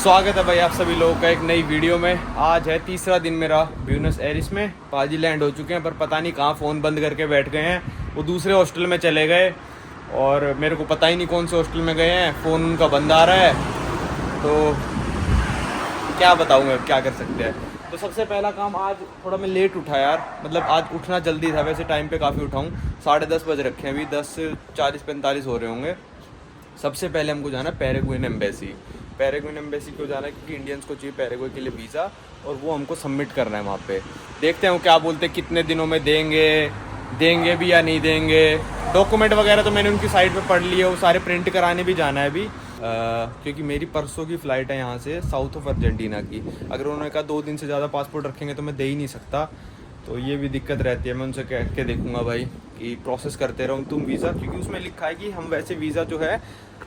स्वागत है भाई आप सभी लोगों का एक नई वीडियो में। आज है तीसरा दिन मेरा ब्यूनस एयरिस में। पाजी लैंड हो चुके हैं पर पता नहीं कहाँ फ़ोन बंद करके बैठ गए हैं। वो दूसरे हॉस्टल में चले गए और मेरे को पता ही नहीं कौन से हॉस्टल में गए हैं। फ़ोन उनका बंद आ रहा है तो क्या बताऊँ मैं, क्या कर सकते हैं। तो सबसे पहला काम, आज थोड़ा मैं लेट उठा यार, मतलब आज उठना जल्दी था। वैसे टाइम पे काफ़ी उठाऊँ, 10:30 बज रखे हैं, अभी 10:40-45 हो रहे होंगे। सबसे पहले हमको जाना है पैराग्वेन एम्बेसी। पैराग्वेन एम्बेसी क्यों जाना है? क्योंकि इंडियंस को चाहिए पैराग्वे के लिए वीज़ा और वो हमको सबमिट करना है वहाँ पे। देखते हैं वो क्या बोलते हैं, कितने दिनों में देंगे भी या नहीं देंगे। डॉक्यूमेंट वगैरह तो मैंने उनकी साइट पे पढ़ लिए, वो सारे प्रिंट कराने भी जाना है अभी, क्योंकि मेरी परसों की फ़्लाइट है यहाँ से साउथ ऑफ अर्जेंटीना की। अगर उन्होंने कहा 2 दिन से ज़्यादा पासपोर्ट रखेंगे तो मैं दे ही नहीं सकता, तो ये भी दिक्कत रहती है। मैं उनसे कह के देखूँगा भाई कि प्रोसेस करते रहो तुम वीज़ा, क्योंकि उसमें लिखा है कि हम वैसे वीज़ा जो है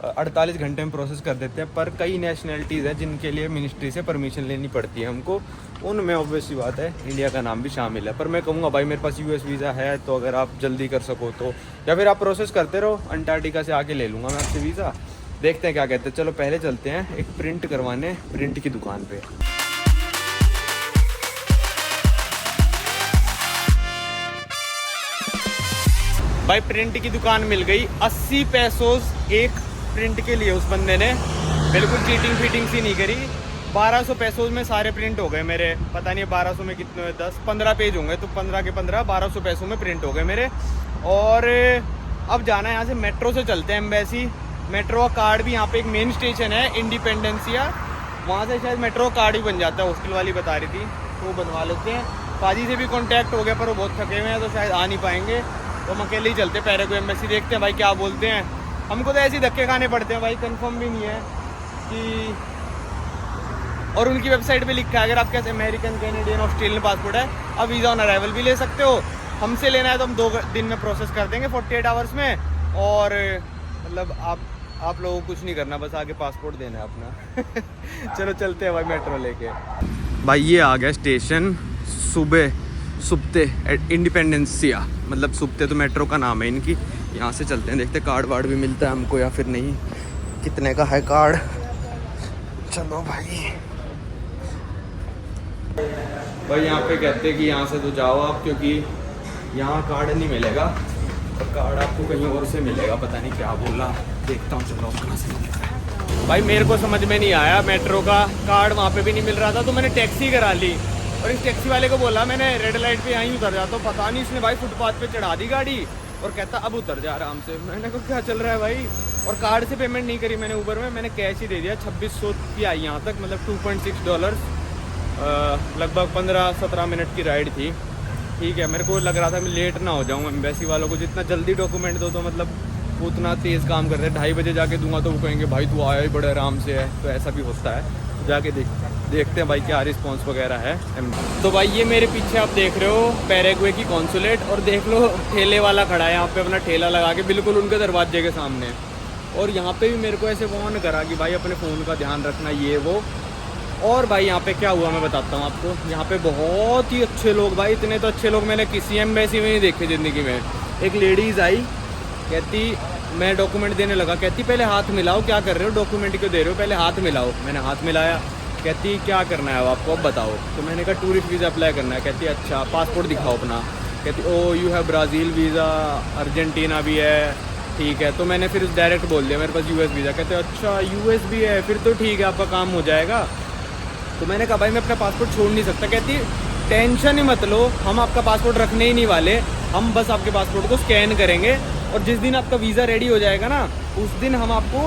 48 घंटे में प्रोसेस कर देते हैं, पर कई नेशनलिटीज़ हैं जिनके लिए मिनिस्ट्री से परमिशन लेनी पड़ती है हमको। उनमें ऑब्वियसली बात है इंडिया का नाम भी शामिल है। पर मैं कहूँगा भाई मेरे पास यूएस वीज़ा है, तो अगर आप जल्दी कर सको तो, या फिर आप प्रोसेस करते रहो, अंटार्कटिका से आके ले लूँगा मैं आपसे वीज़ा। देखते हैं क्या कहते हैं। चलो पहले चलते हैं एक प्रिंट करवाने प्रिंट की दुकान पे। भाई प्रिंट की दुकान मिल गई। 80 पैसोस एक प्रिंट के लिए उस बंदे ने, बिल्कुल चीटिंग फीटिंग सी नहीं करी। 1200 पैसोस में सारे प्रिंट हो गए मेरे। पता नहीं 1200 में कितने हुए, 10-15 पेज होंगे, तो 15 के 15 1200 पैसों में प्रिंट हो गए मेरे। और अब जाना है यहाँ से, मेट्रो से चलते हैं एम्बेसी। मेट्रो का कार्ड भी, यहाँ पे एक मेन स्टेशन है इंडिपेंडेंसिया, वहाँ से शायद मेट्रो कार्ड भी बन जाता है। हॉस्टल वाली बता रही थी, तो बनवा लेते हैं। पाजी से भी कॉन्टैक्ट हो गया पर वो बहुत थके हुए हैं तो शायद आ नहीं पाएंगे, तो हम अकेले ही चलते पैराग्वे एम्बेसी। देखते हैं भाई क्या बोलते हैं। हमको तो ऐसे ही धक्के खाने पड़ते हैं भाई, कंफर्म भी नहीं है कि। और उनकी वेबसाइट पे लिखा है अगर आपके पास अमेरिकन, कैनेडियन, ऑस्ट्रेलियन पासपोर्ट है, आप वीज़ा ऑन अराइवल भी ले सकते हो। हमसे लेना है तो हम 2 दिन में प्रोसेस कर देंगे, 48 आवर्स में। और मतलब आप लोगों को कुछ नहीं करना, बस आगे पासपोर्ट देना है अपना। चलो चलते हैं भाई मेट्रो लेके। भाई ये आ गया स्टेशन सुबते इंडिपेंडेंसिया, मतलब सुबते तो मेट्रो का नाम है इनकी। यहाँ से चलते हैं, देखते कार्ड वार्ड भी मिलता है हमको या फिर नहीं, कितने का है कार्ड। चलो भाई यहाँ पे कहते हैं कि यहाँ से तो जाओ आप, क्योंकि यहाँ कार्ड नहीं मिलेगा और कार्ड आपको कहीं और से मिलेगा। पता नहीं क्या बोला, देखता हूँ चलो कहाँ से मिलेगा। भाई मेरे को समझ में नहीं आया, मेट्रो का कार्ड वहाँ पे भी नहीं मिल रहा था, तो मैंने टैक्सी करा ली और इस टैक्सी वाले को बोला मैंने रेड लाइट पे यहीं उतर जाता हूँ। पता नहीं इसने भाई फुटपाथ पे चढ़ा दी गाड़ी और कहता अब उतर जा आराम से। मैंने कहा क्या चल रहा है भाई। और कार्ड से पेमेंट नहीं करी मैंने ऊबर में, मैंने कैश ही दे दिया। 2600 की आई यहाँ तक, मतलब $2.6, लगभग 15-17 मिनट की राइड थी। ठीक है, मेरे को लग रहा था मैं लेट ना हो जाऊँ। एम्बेसी वालों को जितना जल्दी डॉक्यूमेंट दो तो मतलब वो उतना तेज़ काम कर रहे हैं। 2:30 बजे जाके दूंगा तो वो कहेंगे भाई तू आया ही बड़े आराम से है, तो ऐसा भी होता है। जाके देखते हैं भाई क्या रिस्पांस वगैरह है। तो भाई ये मेरे पीछे आप देख रहे हो पैराग्वे की कॉन्सुलेट, और देख लो ठेले वाला खड़ा है यहाँ पे अपना ठेला लगा के बिल्कुल उनके दरवाजे के सामने। और यहाँ पे भी मेरे को ऐसे वार्न करा कि भाई अपने फ़ोन का ध्यान रखना, ये वो। और भाई यहाँ पे क्या हुआ मैं बताता हूँ आपको। यहाँ पे बहुत ही अच्छे लोग, भाई इतने तो अच्छे लोग मैंने किसी एम्बेसी में नहीं देखे ज़िंदगी में। एक लेडीज़ आई, कहती मैं डॉक्यूमेंट देने लगा, कहती पहले हाथ मिलाओ, क्या कर रहे हो, डॉक्यूमेंट क्यों दे रहे हो, पहले हाथ मिलाओ। मैंने हाथ मिलाया, कहती क्या करना है आपको अब बताओ। तो मैंने कहा टूरिस्ट वीज़ा अप्लाई करना है। कहती अच्छा पासपोर्ट दिखाओ अपना। कहती oh you have Brazil visa, Argentina भी है, ठीक है। तो मैंने फिर डायरेक्ट बोल दिया मेरे पास यूएस वीज़ा। कहते अच्छा यूएस भी है, फिर तो ठीक है आपका काम हो जाएगा। तो मैंने कहा भाई मैं अपना पासपोर्ट छोड़ नहीं सकता। कहती टेंशन ही मत लो, हम आपका पासपोर्ट रखने ही नहीं वाले, हम बस आपके पासपोर्ट को स्कैन करेंगे और जिस दिन आपका वीज़ा रेडी हो जाएगा ना, उस दिन हम आपको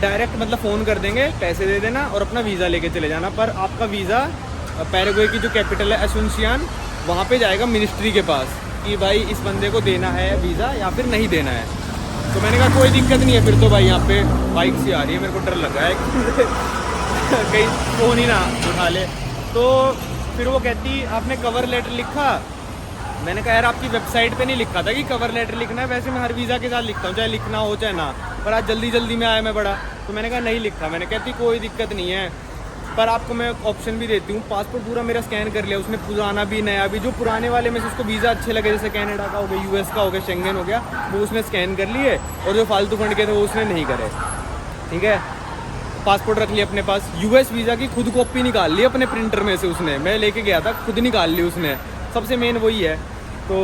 डायरेक्ट मतलब फ़ोन कर देंगे, पैसे दे देना और अपना वीज़ा लेके चले जाना। पर आपका वीज़ा पैराग्वे की जो कैपिटल है एसुंसियान, वहाँ पे जाएगा मिनिस्ट्री के पास कि भाई इस बंदे को देना है वीज़ा या फिर नहीं देना है। तो मैंने कहा कोई दिक्कत नहीं है। फिर तो भाई यहाँ पे बाइक सी आ रही है, मेरे को डर लगा है कहीं फ़ोन ही ना उठा ले। तो फिर वो कहती आपने कवर लेटर लिखा। मैंने कहा यार आपकी वेबसाइट पे नहीं लिखा था कि कवर लेटर लिखना है, वैसे मैं हर वीज़ा के साथ लिखता हूँ चाहे लिखना हो चाहे ना, पर आज जल्दी में आया मैं बड़ा, तो मैंने कहा नहीं लिखा। मैंने कहती कोई दिक्कत नहीं है, पर आपको मैं ऑप्शन भी देती हूँ। पासपोर्ट पूरा मेरा स्कैन कर लिया उसने, पुराना भी नया भी, जो पुराने वाले में से उसको वीज़ा अच्छे लगे, जैसे कनाडा का हो गया, यूएस का हो गया, शेंगन हो गया, वो उसने स्कैन कर लिए, और जो फालतू फंड के थे वो उसने नहीं करे। ठीक है, पासपोर्ट रख लिया अपने पास, यूएस वीज़ा की खुद कॉपी निकाल ली अपने प्रिंटर में से उसने, मैं लेके गया था, खुद निकाल ली उसने, सबसे मेन वही है। तो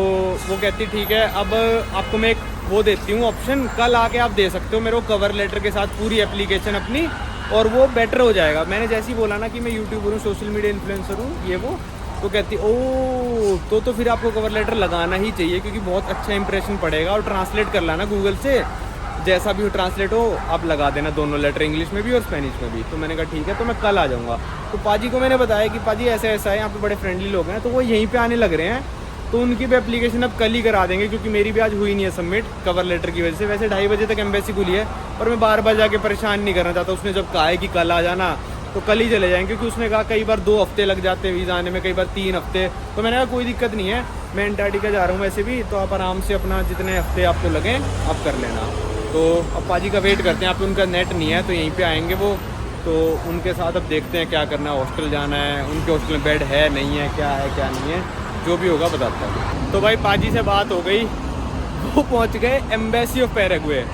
वो कहती ठीक है, अब आपको मैं एक वो देती हूँ ऑप्शन, कल आके आप दे सकते हो मेरे को कवर लेटर के साथ पूरी एप्लीकेशन अपनी, और वो बेटर हो जाएगा। मैंने जैसे ही बोला ना कि मैं यूट्यूबर हूँ, सोशल मीडिया इन्फ्लुएंसर हूँ, ये वो, तो कहती ओ तो फिर आपको कवर लेटर लगाना ही चाहिए, क्योंकि बहुत अच्छा इंप्रेशन पड़ेगा, और ट्रांसलेट कर लाना गूगल से, जैसा भी हो ट्रांसलेट हो आप लगा देना दोनों लेटर, इंग्लिश में भी और स्पेनिश में भी। तो मैंने कहा ठीक है, तो मैं कल आ जाऊँगा। तो पाजी को मैंने बताया कि पाजी ऐसा ऐसा है, यहाँ पे बड़े फ्रेंडली लोग हैं, तो वो यहीं पे आने लग रहे हैं, तो उनकी भी एप्लीकेशन अब कल ही करा देंगे, क्योंकि मेरी भी आज हुई नहीं है सबमिट कवर लेटर की वजह से। वैसे 2:30 बजे तक एम्बेसी खुली है, पर मैं बार बार जाके परेशान नहीं करना चाहता। उसने जब कहा है कि कल आ जाना, तो कल ही चले जाएंगे, क्योंकि उसने कहा कई बार 2 हफ्ते लग जाते हैं वीज़ा आने में, कई बार 3 हफ्ते। तो मैंने कहा कोई दिक्कत नहीं है, मैं अंटार्कटिका जा रहा हूँ वैसे भी, तो आप आराम से अपना जितने हफ्ते आपको लगें आप कर लेना। तो अब पाजी का वेट करते हैं, आप उनका नेट नहीं है तो यहीं पे आएंगे वो, तो उनके साथ अब देखते हैं क्या करना है। हॉस्टल जाना है, उनके हॉस्टल में बेड है नहीं है, क्या है क्या नहीं है, जो भी होगा बताता हूँ। तो भाई पाजी से बात हो गई, वो पहुँच गए एम्बेसी ऑफ पैराग्वे।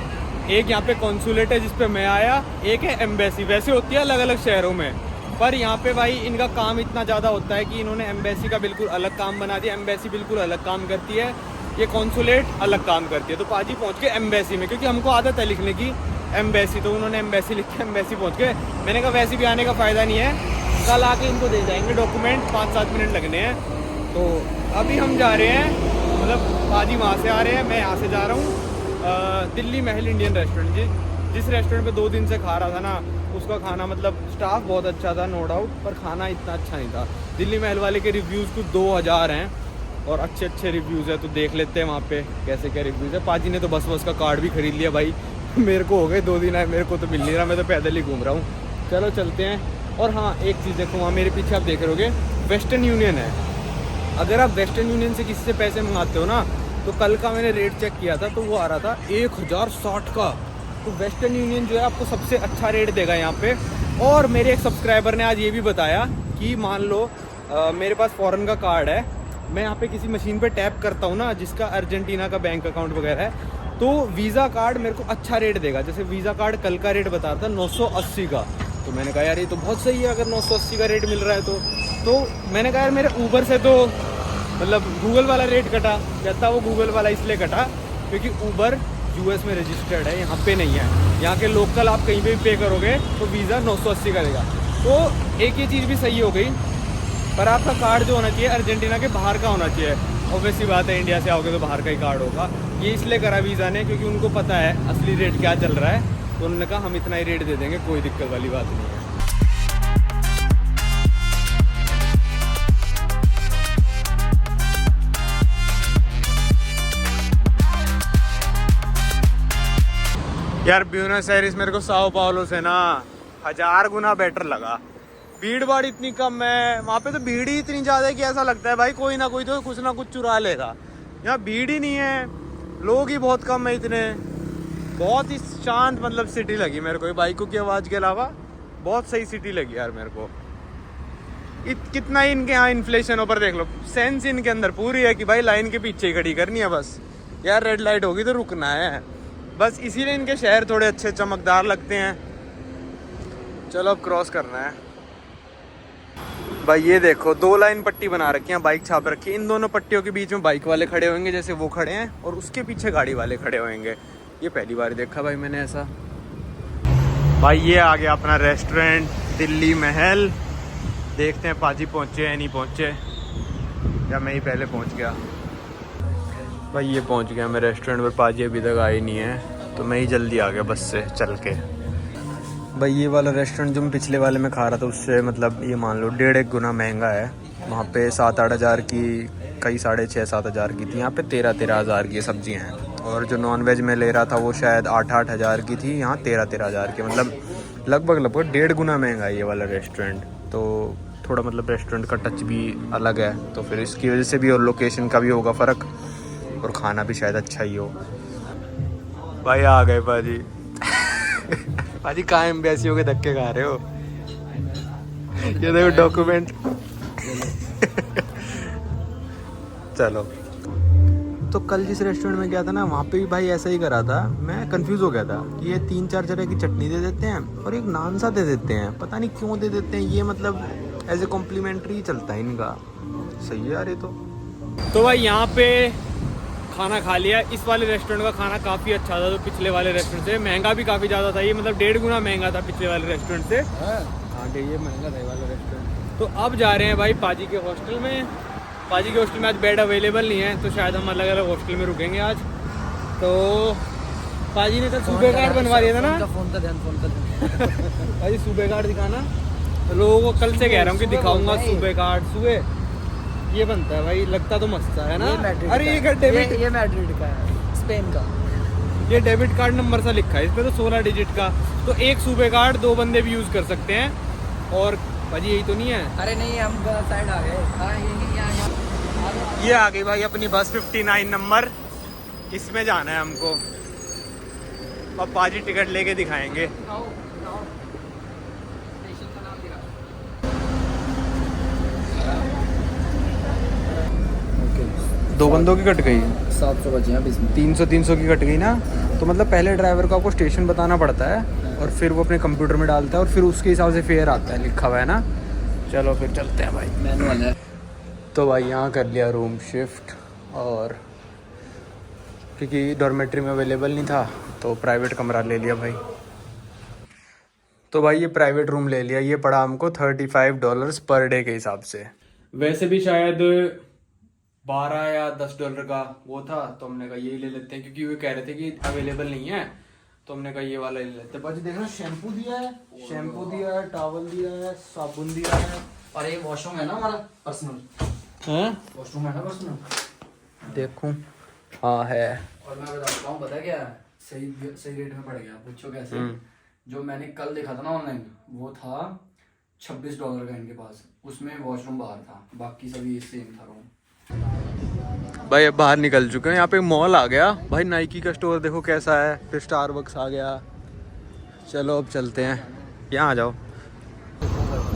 एक यहाँ पे कॉन्सुलेट है जिस पे मैं आया, एक है एम्बेसी। वैसे होती है अलग अलग शहरों में, पर यहाँ पे भाई इनका काम इतना ज़्यादा होता है कि इन्होंने एम्बेसी का बिल्कुल अलग काम बना दिया। एम्बेसी बिल्कुल अलग काम करती है, ये कॉन्सुलेट अलग काम करती है। तो पाजी पहुँच गए एम्बेसी में, क्योंकि हमको आदत है लिखने की एम्बेसी, तो उन्होंने एम्बेसी लिख के एम्बेसी पहुँच गए। मैंने कहा वैसे भी आने का फ़ायदा नहीं है, कल आके इनको दे जाएंगे डॉक्यूमेंट, 5-7 मिनट लगने हैं। तो अभी हम जा रहे हैं, मतलब पाजी वहाँ से आ रहे हैं, मैं यहाँ से जा रहा हूँ दिल्ली महल इंडियन रेस्टोरेंट। जिस रेस्टोरेंट पे 2 दिन से खा रहा था ना, उसका खाना मतलब स्टाफ बहुत अच्छा था नो डाउट, पर खाना इतना अच्छा नहीं था। दिल्ली महल वाले के रिव्यूज़ कुछ 2000 हैं और अच्छे अच्छे रिव्यूज़ है, तो देख लेते हैं वहाँ पे कैसे क्या रिव्यूज़ है। पाजी ने तो बस का कार्ड भी खरीद लिया भाई, मेरे को हो गए 2 दिन है, मेरे को तो मिल नहीं रहा, मैं तो पैदल ही घूम रहा हूँ। चलो चलते हैं। और हाँ एक चीज़ देखो, वहाँ मेरे पीछे आप देख रहे होगे वेस्टर्न यूनियन है। अगर आप वेस्टर्न यूनियन से किसी से पैसे मंगाते हो ना, तो कल का मैंने रेट चेक किया था, तो वो आ रहा था 1060 का। तो वेस्टर्न यूनियन जो है आपको सबसे अच्छा रेट देगा यहाँ पे। और मेरे एक सब्सक्राइबर ने आज ये भी बताया कि मान लो मेरे पास फॉरेन का कार्ड है, मैं यहाँ पे किसी मशीन पे टैप करता हूँ ना, जिसका अर्जेंटीना का बैंक अकाउंट वगैरह है, तो वीज़ा कार्ड मेरे को अच्छा रेट देगा। जैसे वीज़ा कार्ड कल का रेट बता रहा था 980 का, तो मैंने कहा यार ये तो बहुत सही है अगर 980 का रेट मिल रहा है तो मैंने कहा यार मेरे ऊबर से तो मतलब गूगल वाला रेट कटा। कहता वो गूगल वाला इसलिए कटा क्योंकि ऊबर यूएस में रजिस्टर्ड है, यहाँ पे नहीं है। यहाँ के लोकल आप कहीं पे भी पे करोगे तो वीज़ा 980 का देगा। तो एक ये चीज़ भी सही हो गई, पर आपका कार्ड जो होना चाहिए अर्जेंटीना के बाहर का होना चाहिए। ऑब्वियसली बात है, इंडिया से आओगे तो बाहर का ही कार्ड होगा। ये इसलिए करा वीज़ा ने क्योंकि उनको पता है असली रेट क्या चल रहा है, तो उन्होंने कहा हम इतना ही रेट दे देंगे, कोई दिक्कत वाली बात नहीं है। यार ब्यूनस एयरिस मेरे को साओ पाउलो से ना 1000 गुना बेटर लगा। भीड़ भाड़ इतनी कम है वहाँ पे, तो भीड़ ही इतनी ज़्यादा है कि ऐसा लगता है भाई कोई ना कोई तो कुछ ना कुछ चुरा लेगा। यहाँ भीड़ ही नहीं है, लोग ही बहुत कम है इतने। बहुत ही शांत मतलब सिटी लगी मेरे को, बाइकों की आवाज़ के अलावा बहुत सही सिटी लगी यार मेरे को। कितना ही इनके यहाँ इन्फ्लेशन ऊपर देख लो, सेंस इनके अंदर पूरी है कि भाई लाइन के पीछे ही खड़ी करनी है बस, यार रेड लाइट होगी तो रुकना है बस। इसीलिए इनके शहर थोड़े अच्छे चमकदार लगते हैं। चलो अब क्रॉस करना है भाई। ये देखो 2 लाइन पट्टी बना रखी है, बाइक छाप रखी है। इन दोनों पट्टियों के बीच में बाइक वाले खड़े होंगे जैसे वो खड़े हैं, और उसके पीछे गाड़ी वाले खड़े होंगे। ये पहली बार देखा भाई मैंने ऐसा। भाई ये आ गया अपना रेस्टोरेंट दिल्ली महल। देखते हैं पाजी पहुँचे या नहीं पहुँचे, या मैं ही पहले पहुँच गया। भाई ये पहुंच गया मैं रेस्टोरेंट पर, पाजी अभी तक आई नहीं है, तो मैं ही जल्दी आ गया बस से चल के। भाई ये वाला रेस्टोरेंट जो मैं पिछले वाले में खा रहा था उससे मतलब ये मान लो 1.5 गुना महंगा है। वहाँ पे 7-8 हज़ार की, कई 6.5-7 हज़ार की थी, यहाँ पे 13-13 हज़ार की सब्जियाँ हैं। और जो नॉन वेज में ले रहा था वो शायद 8-8 हज़ार की थी, यहाँ 13-13 हज़ार की, मतलब लगभग 1.5 गुना महंगा है ये वाला रेस्टोरेंट। तो थोड़ा मतलब रेस्टोरेंट का टच भी अलग है, तो फिर इसकी वजह से भी और लोकेशन का भी होगा फ़र्क, और खाना भी शायद अच्छा ही हो। भाई आ गए पाजी। पाजी कहाँ एम्बेसी हो के धक्के खा रहे हो? ये देखो डॉक्यूमेंट। चलो तो कल जिस रेस्टोरेंट में गया था ना, वहाँ पे भी भाई ऐसा ही करा था। मैं कंफ्यूज हो गया था कि ये 3-4 तरह की चटनी दे देते हैं और एक नान सा दे देते हैं, पता नहीं क्यों दे देते हैं ये, मतलब एज ए कॉम्प्लीमेंट्री चलता है इनका। सही है यार ये तो भाई यहाँ पे खाना खा लिया। इस वाले रेस्टोरेंट का खाना काफ़ी अच्छा था, तो पिछले वाले रेस्टोरेंट से महंगा भी काफ़ी ज़्यादा था ये, मतलब 1.5 गुना महंगा था पिछले वाले रेस्टोरेंट से। हाँ ये महंगा था ये वाला रेस्टोरेंट। तो अब जा रहे हैं भाई पाजी के हॉस्टल में। पाजी के हॉस्टल में आज बेड अवेलेबल नहीं है, तो शायद हम अलग अलग हॉस्टल में रुकेंगे आज। तो पाजी ने तो सूबे कार्ड बनवा दिया था ना, फोन का ध्यान भाई सूबे कार्ड दिखाना लोगों को। कल से कह रहा हूँ कि दिखाऊंगा सूबे कार्ड। सूबे ये बनता है भाई, लगता तो मस्त है ना। अरे ये डेबिट, ये मैड्रिड का है, स्पेन का। ये डेबिट कार्ड नंबर सा लिखा है इस पे तो 16 डिजिट का। तो एक सूबे कार्ड 2 बंदे भी यूज कर सकते हैं। और भाजी यही तो नहीं है? अरे नहीं, हम साइड आ गए। ये आ गई भाई अपनी बस 59 नंबर, इसमें जाना है हमको। अब पाजी टिकट लेके दिखाएंगे। दो बंदों की कट गई, 700 बचे हैं इसमें। 300 की कट गई ना। तो मतलब पहले ड्राइवर को आपको स्टेशन बताना पड़ता है और फिर वो अपने कंप्यूटर में डालता है और फिर उसके हिसाब से फेयर आता है, लिखा हुआ है ना। चलो फिर चलते हैं भाई, मैनुअल है। तो भाई यहाँ कर लिया रूम शिफ्ट, और क्योंकि डॉर्मेट्री में अवेलेबल नहीं था तो प्राइवेट कमरा ले लिया भाई। तो भाई ये प्राइवेट रूम ले लिया, ये पड़ा हमको $35 पर डे के हिसाब से। वैसे भी शायद 12 या $10 का वो था, तो हमने कहा यही ले लेते हैं, क्योंकि वो कह रहे थे कि अवेलेबल नहीं है, तो हमने कहा ये वाला ले लेते हैं। भाई देखना, शैम्पू दिया है, टॉवल दिया है, साबुन दिया है, और ये वॉशरूम है ना हमारा पर्सनल। हैं? वॉशरूम है ना पर्सनल, देखूं। हाँ है। और मैं बताता हूँ, पता क्या सही रेट में पड़ गया। पूछो कैसे? जो मैंने कल देखा था ना ऑनलाइन, वो था $26 का इनके पास, उसमें वॉशरूम बाहर था, बाकी सभी सेम था रूम। भाई अब बाहर निकल चुके हैं, यहाँ पे मॉल आ गया भाई, नाइकी का स्टोर देखो कैसा है, फिर स्टारबक्स आ गया। चलो अब चलते हैं, यहाँ आ जाओ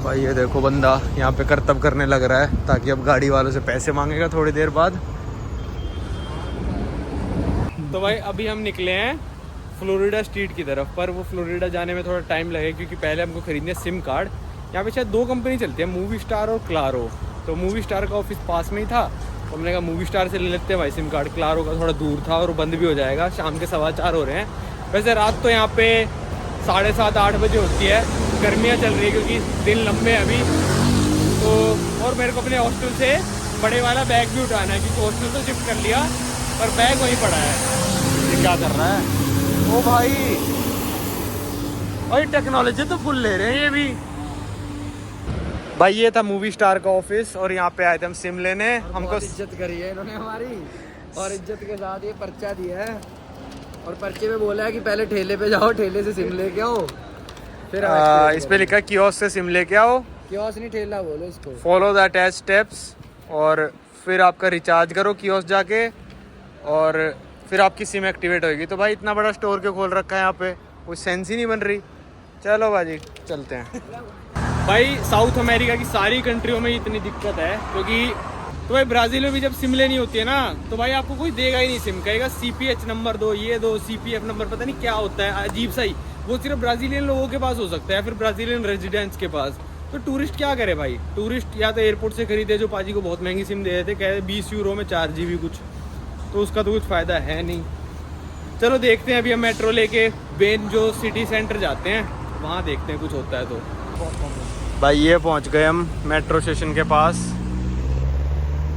भाई। ये देखो बंदा यहाँ पे करतब करने लग रहा है, ताकि अब गाड़ी वालों से पैसे मांगेगा थोड़ी देर बाद। तो भाई अभी हम निकले हैं फ्लोरिडा स्ट्रीट की तरफ, पर वो फ्लोरिडा जाने में थोड़ा टाइम लगेगा, क्योंकि पहले हमको खरीदने सिम कार्ड। यहाँ पे शायद 2 कंपनी चलती है, मूवी स्टार और क्लारो। तो मूवी स्टार का ऑफिस पास में ही था, तो हमने कहा मूवी स्टार से ले लेते हैं भाई सिम कार्ड। क्लारो का थोड़ा दूर था और बंद भी हो जाएगा, शाम के 4:15 हो रहे हैं। वैसे रात तो यहाँ पे 7:30-8 बजे होती है, गर्मियाँ चल रही है क्योंकि दिन लंबे हैं अभी तो। और मेरे को अपने हॉस्टल से बड़े वाला बैग भी उठाना है, क्योंकि हॉस्टल तो शिफ्ट कर लिया पर बैग वहीं पड़ा है। ये क्या कर रहा है? ओ भाई टेक्नोलॉजी तो फुल ले रहे हैं ये भी। भाई ये था मूवी स्टार का ऑफिस, और यहाँ पे आए थे हम सिम लेने। हमको इज्जत करी है इन्होंने हमारी, और इज्जत के साथ ये पर्चा दिया है, और पर्चे में बोला है कि पहले ठेले पे जाओ, ठेले से सिम लेके आओ, फिर इस पे लिखा है कियोस्क से सिम लेके आओ। कियोस्क नहीं, ठेला बोलो इसको। फॉलो द अटैच स्टेप्स, और फिर आपका रिचार्ज करो कियोस्क जाके, और फिर आपकी सिम एक्टिवेट होगी। तो भाई इतना बड़ा स्टोर क्यों खोल रखा है यहाँ पे, कोई सेंस ही नहीं बन रही। चलो भाजी चलते हैं। भाई साउथ अमेरिका की सारी कंट्रियों में इतनी दिक्कत है, क्योंकि तो भाई ब्राज़ील में भी जब सिम लेनी होती है ना, तो भाई आपको कोई देगा ही नहीं सिम, कहेगा CPH नंबर दो, ये दो, CPF नंबर, पता नहीं क्या होता है अजीब सा ही। वो सिर्फ ब्राज़ीलियन लोगों के पास हो सकता है, फिर ब्राज़ीलियन रेजिडेंट्स के पास। तो टूरिस्ट क्या करे भाई? टूरिस्ट या तो एयरपोर्ट से खरीदे, जो पाजी को बहुत महंगी सिम दे रहे थे, कह रहे 20 यूरो में 4 GB कुछ, तो उसका तो कुछ फ़ायदा है नहीं। चलो देखते हैं, अभी हम मेट्रो लेके बेन जो सिटी सेंटर जाते हैं, वहाँ देखते हैं कुछ होता है तो। भाई ये पहुँच गए हम मेट्रो स्टेशन के पास।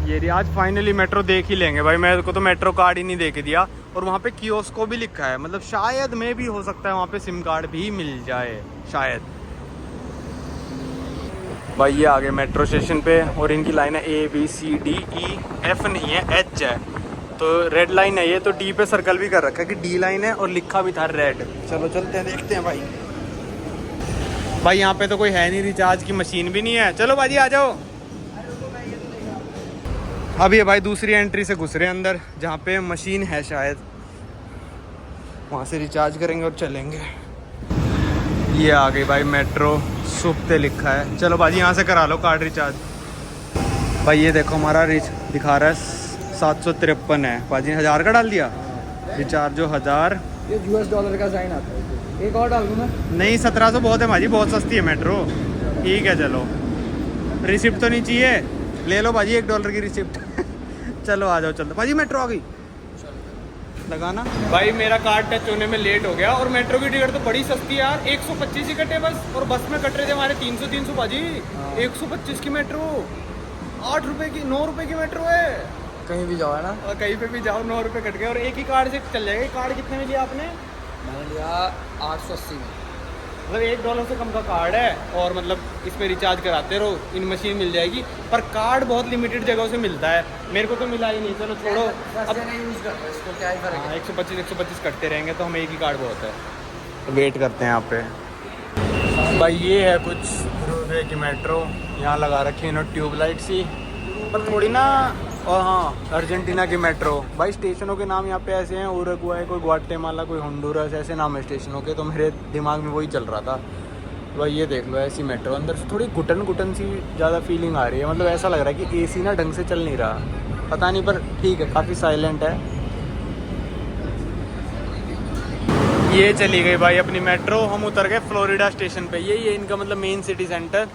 ये आज फाइनली मेट्रो देख ही लेंगे भाई। मेरे को तो मेट्रो कार्ड ही नहीं दे के दिया, और वहाँ पे कियोस्क को भी लिखा है, मतलब शायद में भी हो सकता है वहाँ पे सिम कार्ड भी मिल जाए शायद। भाई ये आ गए मेट्रो स्टेशन पे, और इनकी लाइन है ABCDEF नहीं है, H है, तो रेड लाइन है ये। तो D पे सर्कल भी कर रखा है कि D लाइन है, और लिखा भी था रेड। चलो चलते हैं, देखते हैं भाई। भाई यहाँ पे तो कोई है नहीं, रिचार्ज की मशीन भी नहीं है। चलो भाजी आ जाओ। अभी ये भाई दूसरी एंट्री से घुस रहे हैं अंदर, जहाँ पे मशीन है शायद, वहाँ से रिचार्ज करेंगे और चलेंगे। ये आ गई भाई मेट्रो, सुप्ते लिखा है। चलो भाजी यहाँ से करा लो कार्ड रिचार्ज। भाई ये देखो हमारा दिखा रहा है 753 है पाजी, 1000 का डाल दिया। रिचार्ज जो 1000, ये $US का साइन आता है। एक और डाल दूँ मैं? नहीं 1700 बहुत है भाजी, बहुत सस्ती है मेट्रो। ठीक है चलो, रिसिप्ट तो नहीं चाहिए, ले लो भाजी $1 की रिसिप्ट। चलो आ जाओ, चलो भाजी मेट्रो आ गई, लगाना। भाई मेरा कार्ड टच होने में लेट हो गया, और मेट्रो की टिकट तो बड़ी सस्ती है यार, 125 ही कटे बस, और बस में कट रहे थे हमारे 300 भाजी। 125 की मेट्रो, 8 रुपए की, 9 रुपए की मेट्रो है। कहीं भी जाओ है ना, और कहीं पे भी जाओ 9 रुपए कट गए, और एक ही कार्ड से चल जाएगा। कार्ड कितने में लिया आपने? मैंने लिया 880 में। मतलब $1 से कम का कार्ड है, और मतलब इस पर रिचार्ज कराते रहो, इन मशीन मिल जाएगी। पर कार्ड बहुत लिमिटेड जगहों से मिलता है, मेरे को तो मिला ही नहीं। चलो छोड़ो, अब यूज़ करते हैं इसको, क्या ही फर्क है। 125 कटते रहेंगे तो हमें एक ही कार्ड बहुत है। वेट करते हैं यहाँ पे। भाई ये है कुछ रुपये की मेट्रो, यहाँ लगा रखी है इन्होंने ट्यूबलाइट सी, पर थोड़ी ना। और हाँ, अर्जेंटीना की मेट्रो। भाई स्टेशनों के नाम यहाँ पे ऐसे हैं, उरुग्वे, कोई ग्वाटेमाला, कोई होंडुरस, ऐसे नाम है स्टेशनों के, तो मेरे दिमाग में वही चल रहा था। भाई ये देख लो ऐसी मेट्रो, अंदर से थोड़ी घुटन सी ज़्यादा फीलिंग आ रही है, मतलब ऐसा लग रहा है कि एसी ना ढंग से चल नहीं रहा, पता नहीं, पर ठीक है, काफ़ी साइलेंट है। ये चली गई भाई अपनी मेट्रो, हम उतर गए फ्लोरिडा स्टेशन पे। यही है इनका मतलब मेन सिटी सेंटर।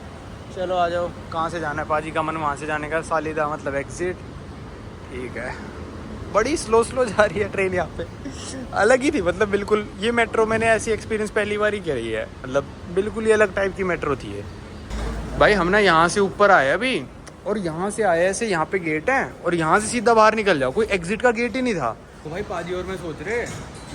चलो आ जाओ, कहाँ से जाना है? पाजी का मन वहाँ से जाने का, सालिदा मतलब एग्जिट। ठीक है, बड़ी स्लो जा रही है ट्रेन यहाँ पे, अलग ही थी मतलब बिल्कुल। ये मेट्रो मैंने ऐसी एक्सपीरियंस पहली बार ही करी है, मतलब बिल्कुल ही अलग टाइप की मेट्रो थी ये। भाई हम ना यहाँ से ऊपर आए अभी, और यहाँ से आए ऐसे, यहाँ पे गेट है, और यहाँ से सीधा बाहर निकल जाओ, कोई एग्जिट का गेट ही नहीं था। तो भाई पाजी और मैं सोच रहे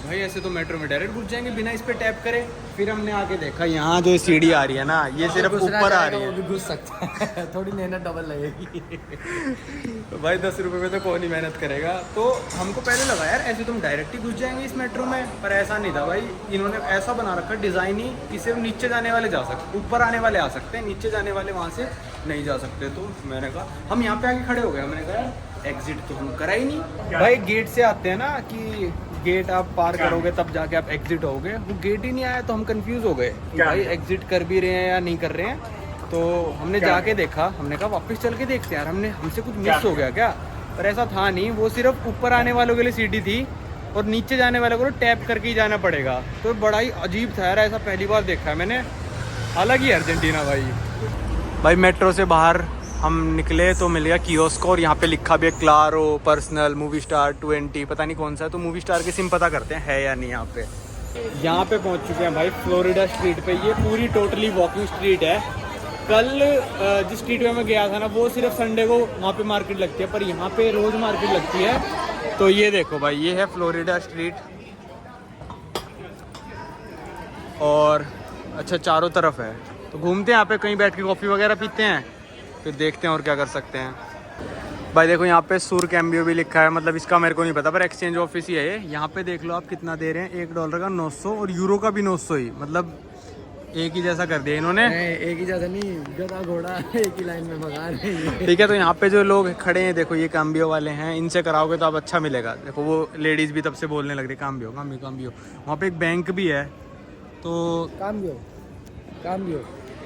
भाई ऐसे तो मेट्रो में डायरेक्ट घुस जाएंगे बिना इस पे टैप करे। फिर हमने आके देखा यहाँ जो सीढ़ी आ रही है ना, ये सिर्फ ऊपर आ रही है, घुस सकता है। थोड़ी मेहनत डबल लगेगी। तो भाई 10 रुपये में तो कौन ही मेहनत करेगा। तो हमको पहले लगा यार ऐसे तुम डायरेक्ट ही घुस जाएंगे इस मेट्रो में, पर ऐसा नहीं था भाई। इन्होंने ऐसा बना रखा डिज़ाइन ही कि सिर्फ नीचे जाने वाले जा सकते, ऊपर आने वाले आ सकते हैं, नीचे जाने वाले वहाँ से नहीं जा सकते। तो मैंने कहा, हम यहाँ पे आके खड़े हो गए, मैंने कहा एग्जिट तो हम करा ही नहीं। भाई गेट से आते हैं ना कि गेट आप पार करोगे तब जाके आप एग्जिट होगे, वो गेट ही नहीं आया, तो हम कंफ्यूज हो गए भाई एग्जिट कर भी रहे हैं या नहीं कर रहे हैं। तो हमने जाके देखा, हमने कहा वापस चल के देखते यार, हमसे कुछ मिस हो गया क्या? पर ऐसा था नहीं, वो सिर्फ ऊपर आने वालों के लिए सीढ़ी थी, और नीचे जाने वालों को टैप करके ही जाना पड़ेगा। तो बड़ा ही अजीब था यार, ऐसा पहली बार देखा है मैंने, अलग ही अर्जेंटीना भाई। मेट्रो से बाहर हम निकले तो मिल गया कियोस्क, और यहाँ पे लिखा भी है क्लारो, पर्सनल, मूवी स्टार 20, पता नहीं कौन सा है। तो मूवी स्टार के सिम पता करते हैं है या नहीं यहाँ पे। यहाँ पे पहुँच चुके हैं भाई फ्लोरिडा स्ट्रीट पे। ये पूरी टोटली वॉकिंग स्ट्रीट है। कल जिस स्ट्रीट में मैं गया था ना, वो सिर्फ संडे को वहाँ पे मार्केट लगती है, पर यहाँ पे रोज़ मार्केट लगती है। तो ये देखो भाई, ये है फ्लोरिडा स्ट्रीट, और अच्छा चारों तरफ है। तो घूमते हैं यहाँ पे, कहीं बैठ के कॉफ़ी वगैरह पीते हैं, फिर देखते हैं और क्या कर सकते हैं। भाई देखो यहाँ पे सुर कैम्बियो भी लिखा है, मतलब इसका मेरे को नहीं पता, पर एक्सचेंज ऑफिस ही है ये। यहाँ पे देख लो आप कितना दे रहे हैं, $1 का 900, और यूरो का भी 900 ही, मतलब एक ही जैसा कर दिया इन्होंने। एक ही जैसा नहीं, गधा घोड़ा एक ही लाइन में भगा रहे हैं। ठीक है, तो यहाँ पे जो लोग खड़े हैं देखो, ये कैम्बियो वाले हैं, इनसे कराओगे तो आप अच्छा मिलेगा। देखो वो लेडीज़ भी तब से बोलने लग रही कैम्बियो कैम्बियो कैम्बियो। वहाँ पे एक बैंक भी है, तो कैम्बियो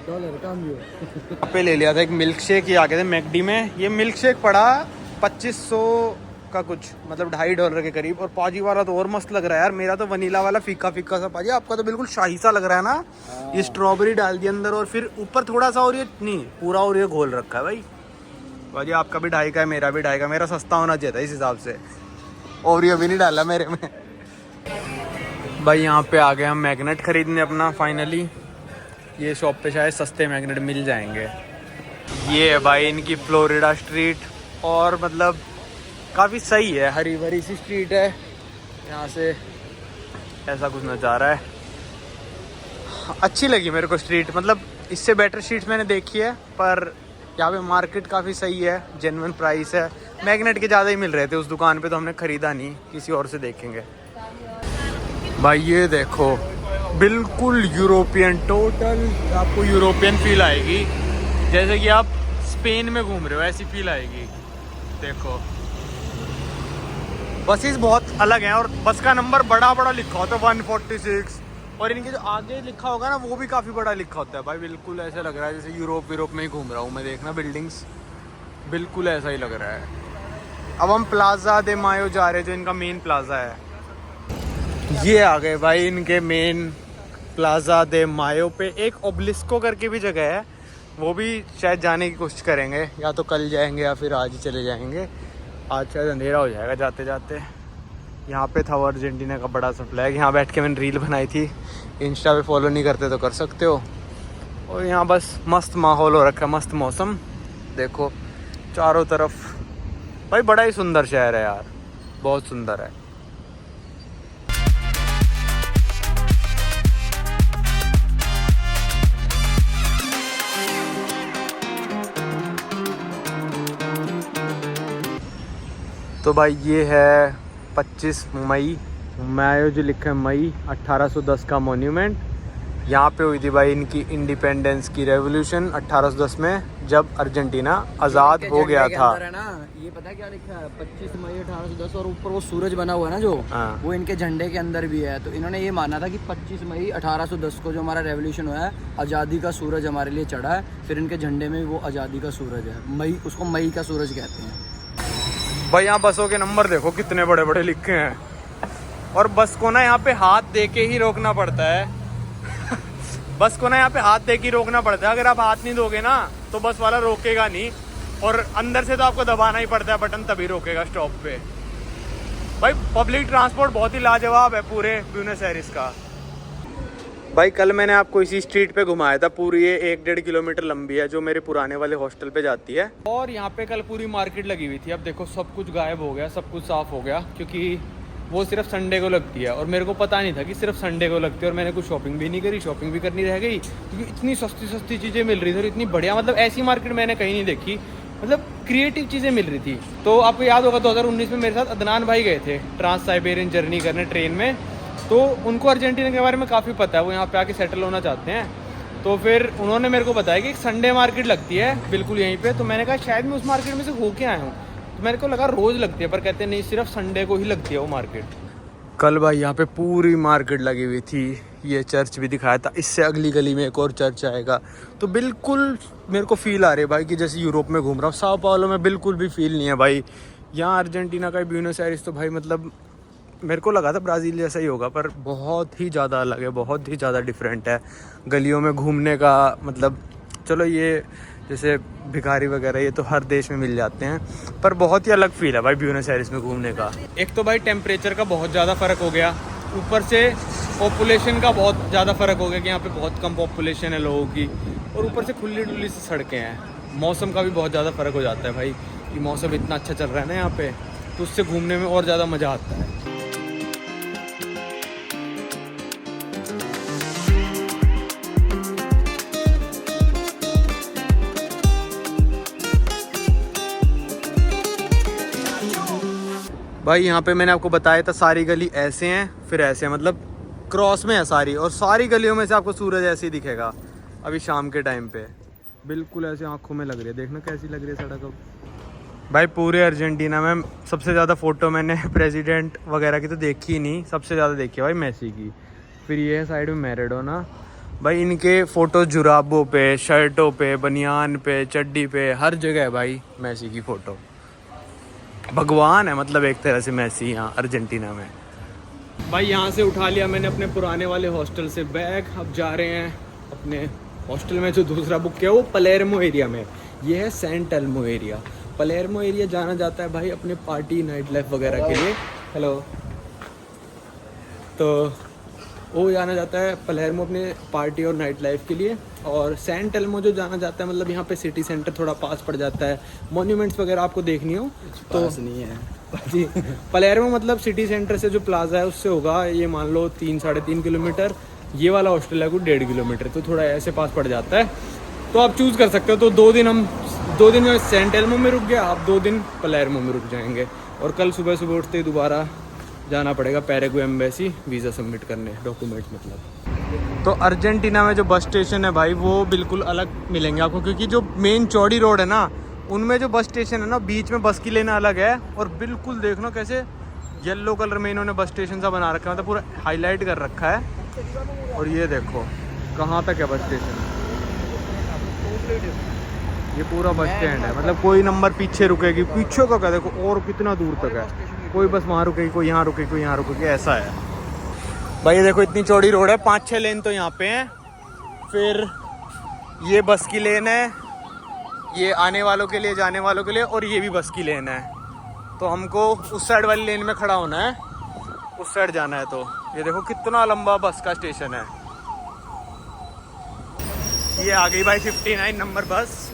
यहाँ पे ले लिया था एक मिल्क शेक। ये आ गए थे मैकडी में, ये मिल्क शेक पड़ा 2500 का कुछ, मतलब $2.5 के करीब। और पाजी वाला तो और मस्त लग रहा है यार, मेरा तो वनीला वाला फीका फीका सा, पाजी आपका तो बिल्कुल शाही सा लग रहा है ना। ये स्ट्रॉबेरी डाल दी अंदर, और फिर ऊपर थोड़ा सा, और ये नहीं पूरा, और ये घोल रखा है भाई। पाजी आपका भी 2.5 का है, मेरा भी 2.5 का, मेरा सस्ता होना चाहिए था इस हिसाब से, और ये अभी नहीं डाला मेरे में। भाई यहाँ पे आ गए हम मैग्नेट खरीदने अपना फाइनली। ये शॉप पे शायद सस्ते मैग्नेट मिल जाएंगे। ये है भाई इनकी फ्लोरिडा स्ट्रीट, और मतलब काफ़ी सही है, हरी भरी सी स्ट्रीट है। यहाँ से ऐसा कुछ नज़ारा है, अच्छी लगी मेरे को स्ट्रीट, मतलब इससे बेटर स्ट्रीट्स मैंने देखी है, पर यहाँ पे मार्केट काफ़ी सही है, जेन्युइन प्राइस है। मैग्नेट के ज़्यादा ही मिल रहे थे उस दुकान पे, तो हमने ख़रीदा नहीं, किसी और से देखेंगे। भाई ये देखो बिल्कुल यूरोपियन, टोटल आपको यूरोपियन फील आएगी, जैसे कि आप स्पेन में घूम रहे हो ऐसी फील आएगी। देखो बसेस बहुत अलग हैं, और बस का नंबर बड़ा बड़ा लिखा होता है 146, और इनके जो आगे लिखा होगा ना वो भी काफ़ी बड़ा लिखा होता है। भाई बिल्कुल ऐसा लग रहा है जैसे यूरोप में ही घूम रहा हूँ मैं, देखना बिल्डिंग्स बिल्कुल ऐसा ही लग रहा है। अब हम प्लाजा दे मायो जा रहे हैं, जो इनका मेन प्लाजा है। ये आ गए भाई इनके मेन प्लाजा दे मायो पे। एक ओब्लिस्को करके भी जगह है, वो भी शायद जाने की कोशिश करेंगे, या तो कल जाएंगे या फिर आज ही चले जाएंगे। आज शायद अंधेरा हो जाएगा जाते जाते। यहाँ पे था वो अर्जेंटीना का बड़ा सा फ्लैग, यहाँ बैठ के मैंने रील बनाई थी। इंस्टा पे फॉलो नहीं करते तो कर सकते हो। और यहाँ बस मस्त माहौल हो रखा है, मस्त मौसम। देखो चारों तरफ भाई, बड़ा ही सुंदर शहर है यार, बहुत सुंदर है। तो भाई ये है 25 मई, मायो जो लिखा है मई 1810 का मॉन्यूमेंट। यहाँ पे हुई थी भाई इनकी इंडिपेंडेंस की रेवोल्यूशन 1810 में, जब अर्जेंटीना आज़ाद हो गया था। है ना, ये पता है क्या लिखा है? 25 मई 1810, और ऊपर वो सूरज बना हुआ है ना जो, वो इनके झंडे के अंदर भी है। तो इन्होंने ये माना था कि 25 मई 1810 को जो हमारा रेवोल्यूशन हुआ है, आज़ादी का सूरज हमारे लिए चढ़ा है। फिर इनके झंडे में वो आज़ादी का सूरज है, मई, उसको मई का सूरज कहते हैं। भाई यहाँ बसों के नंबर देखो कितने बड़े बड़े लिखे हैं, और बस को ना यहाँ पे हाथ दे के ही रोकना पड़ता है। बस को ना यहाँ पे हाथ दे के ही रोकना पड़ता है। अगर आप हाथ नहीं दोगे ना तो बस वाला रोकेगा नहीं, और अंदर से तो आपको दबाना ही पड़ता है बटन, तभी रोकेगा स्टॉप पे। भाई पब्लिक ट्रांसपोर्ट बहुत ही लाजवाब है पूरे ब्यूनस एयर्स का। भाई कल मैंने आपको इसी स्ट्रीट पे घुमाया था, पूरी ये 1-1.5 किलोमीटर लंबी है, जो मेरे पुराने वाले हॉस्टल पे जाती है। और यहाँ पे कल पूरी मार्केट लगी हुई थी। अब देखो सब कुछ गायब हो गया, सब कुछ साफ हो गया, क्योंकि वो सिर्फ संडे को लगती है, और मेरे को पता नहीं था कि सिर्फ संडे को लगती है। और मैंने कुछ शॉपिंग भी नहीं करी, शॉपिंग भी करनी रह गई, क्योंकि इतनी सस्ती सस्ती चीज़ें मिल रही थी, और इतनी बढ़िया, मतलब ऐसी मार्केट मैंने कहीं नहीं देखी, मतलब क्रिएटिव चीज़ें मिल रही थी। तो आपको याद होगा 2019 में मेरे साथ अदनान भाई गए थे ट्रांस साइबेरियन जर्नी करने ट्रेन में, तो उनको अर्जेंटीना के बारे में काफ़ी पता है, वो यहाँ पे आके सेटल होना चाहते हैं। तो फिर उन्होंने मेरे को बताया कि एक संडे मार्केट लगती है बिल्कुल यहीं पे। तो मैंने कहा शायद मैं उस मार्केट में से होके आया हूँ, तो मेरे को लगा रोज़ लगती है, पर कहते नहीं, सिर्फ संडे को ही लगती है वो मार्केट। कल भाई यहाँ पे पूरी मार्केट लगी हुई थी। ये चर्च भी दिखाया था, इससे अगली गली में एक और चर्च आएगा। तो बिल्कुल मेरे को फील आ रही है भाई कि जैसे यूरोप में घूम रहा हूँ। साओ पाउलो में बिल्कुल भी फील नहीं है भाई। यहाँ अर्जेंटीना का ब्यूनस एयर्स तो भाई मतलब मेरे को लगा था ब्राज़ील जैसा ही होगा, पर बहुत ही ज़्यादा अलग है, बहुत ही ज़्यादा डिफरेंट है। गलियों में घूमने का मतलब, चलो ये जैसे भिखारी वगैरह ये तो हर देश में मिल जाते हैं, पर बहुत ही अलग फील है भाई ब्यूनस एयर्स में घूमने का। एक तो भाई टेम्परेचर का बहुत ज़्यादा फ़र्क हो गया, ऊपर से पॉपुलेशन का बहुत ज़्यादा फ़र्क हो गया कि यहाँ पे बहुत कम पॉपुलेशन है लोगों की, और ऊपर से खुली डुली सी सड़कें हैं। मौसम का भी बहुत ज़्यादा फ़र्क हो जाता है भाई, कि मौसम इतना अच्छा चल रहा है ना यहाँ पे, तो उससे घूमने में और ज़्यादा मज़ा आता है। भाई यहाँ पे मैंने आपको बताया था सारी गली ऐसे हैं, फिर ऐसे हैं, मतलब क्रॉस में है सारी, और सारी गलियों में से आपको सूरज ऐसे ही दिखेगा अभी शाम के टाइम पे। बिल्कुल ऐसे आंखों में लग रही है, देखना कैसी लग रही है सड़क अब। भाई पूरे अर्जेंटीना में सबसे ज़्यादा फ़ोटो मैंने प्रेसिडेंट वगैरह की तो देखी ही नहीं, सबसे ज़्यादा देखी है भाई मेसी की। फिर ये है साइड में मैराडोना। भाई इनके फ़ोटो जुराबों पे, शर्टों पे, बनियान पे, चड्डी पे, हर जगह है भाई मेसी की फ़ोटो। भगवान है मतलब एक तरह से मेसी यहाँ अर्जेंटीना में। भाई यहाँ से उठा लिया मैंने अपने पुराने वाले हॉस्टल से बैग, अब जा रहे हैं अपने हॉस्टल में जो दूसरा बुक किया वो पलेर्मो एरिया में। ये है Saint Elmo area. Palermo area जाना जाता है भाई अपने पार्टी नाइट लाइफ वगैरह के लिए। हेलो, तो वो जाना जाता है पलेर्मो अपने पार्टी और नाइट लाइफ के लिए। और सैंट एल्मो जो जाना जाता है मतलब यहाँ पे सिटी सेंटर थोड़ा पास पड़ जाता है। मॉन्यूमेंट्स वगैरह आपको देखनी हो तो पास नहीं है जी। पलेर्मो मतलब सिटी सेंटर से जो प्लाजा है उससे होगा ये मान लो 3-3.5 किलोमीटर। ये वाला हॉस्टल है कुछ 1.5 किलोमीटर, तो थोड़ा ऐसे पास पड़ जाता है। तो आप चूज़ कर सकते हो। तो 2 दिन में सैंट एल्मो में रुक गया, आप 2 दिन पलेर्मो में रुक जाएंगे। और कल सुबह सुबह उठते ही दोबारा जाना पड़ेगा पैराग्वे एम्बेसी वीज़ा सबमिट करने, डॉक्यूमेंट्स मतलब। तो अर्जेंटीना में जो बस स्टेशन है भाई वो बिल्कुल अलग मिलेंगे आपको, क्योंकि जो मेन चौड़ी रोड है ना उनमें जो बस स्टेशन है ना बीच में बस की लेना अलग है। और बिल्कुल देखना कैसे येलो कलर में इन्होंने बस स्टेशन सा बना रखा है, मतलब पूरा हाईलाइट कर रखा है। और ये देखो कहाँ तक है बस स्टेशन, ये पूरा बस स्टैंड है, मतलब कोई नंबर पीछे रुकेगी, पीछे का क्या देखो और कितना दूर तक है, कोई बस वहाँ रुकेगी, कोई यहाँ रुकेगी, कोई यहाँ रुकेगी, ऐसा है भाई। ये देखो इतनी चौड़ी रोड है, 5-6 लेन तो यहाँ पे हैं, फिर ये बस की लेन है, ये आने वालों के लिए, जाने वालों के लिए, और ये भी बस की लेन है। तो हमको उस साइड वाली लेन में खड़ा होना है, उस साइड जाना है। तो ये देखो कितना लंबा बस का स्टेशन है। ये आ गई भाई 59 नंबर बस।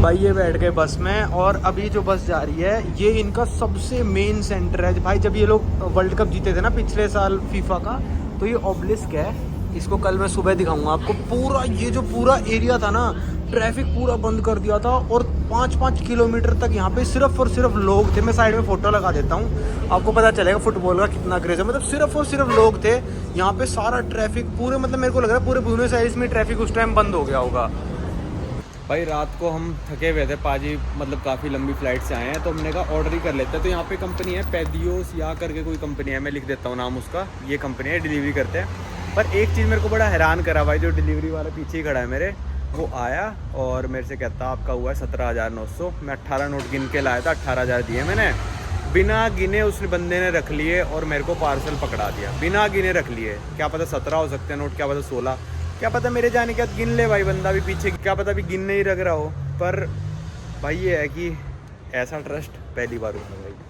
भाई ये बैठ गए बस में, और अभी जो बस जा रही है ये इनका सबसे मेन सेंटर है भाई। जब ये लोग वर्ल्ड कप जीते थे ना पिछले साल फीफा का, तो ये ऑब्लिस्क है, इसको कल मैं सुबह दिखाऊंगा आपको। पूरा ये जो पूरा एरिया था ना, ट्रैफिक पूरा बंद कर दिया था, और 5-5 किलोमीटर तक यहाँ पे सिर्फ और सिर्फ लोग थे। मैं साइड में फोटो लगा देता हूँ, आपको पता चलेगा फुटबॉल का कितना क्रेज है। मतलब सिर्फ और सिर्फ लोग थे यहाँ पे, सारा ट्रैफिक पूरे, मतलब मेरे को लग रहा है पूरे ब्यूनस आयर्स में ट्रैफिक उस टाइम बंद हो गया होगा। भाई रात को हम थके हुए थे, पाजी मतलब काफ़ी लंबी फ्लाइट से आए हैं, तो हमने कहा ऑर्डर ही कर लेते हैं। तो यहाँ पे कंपनी है पेडियोस या करके कोई कंपनी है, मैं लिख देता हूँ नाम उसका। ये कंपनी है, डिलीवरी करते हैं। पर एक चीज़ मेरे को बड़ा हैरान करा भाई, जो डिलीवरी वाला पीछे ही खड़ा है मेरे, वो आया और मेरे से कहता आपका हुआ है 17,900। मैं 18 नोट गिन के लाया था, 18,000 दिए मैंने, बिना गिने उस बंदे ने रख लिए और मेरे को पार्सल पकड़ा दिया, बिना गिने रख लिए। क्या पता 17 हो सकते हैं नोट, क्या पता 16, क्या पता मेरे जाने के बाद गिन ले भाई बंदा भी पीछे, क्या पता भी गिन नहीं रख रहा हो। पर भाई ये है कि ऐसा ट्रस्ट पहली बार हुआ भाई।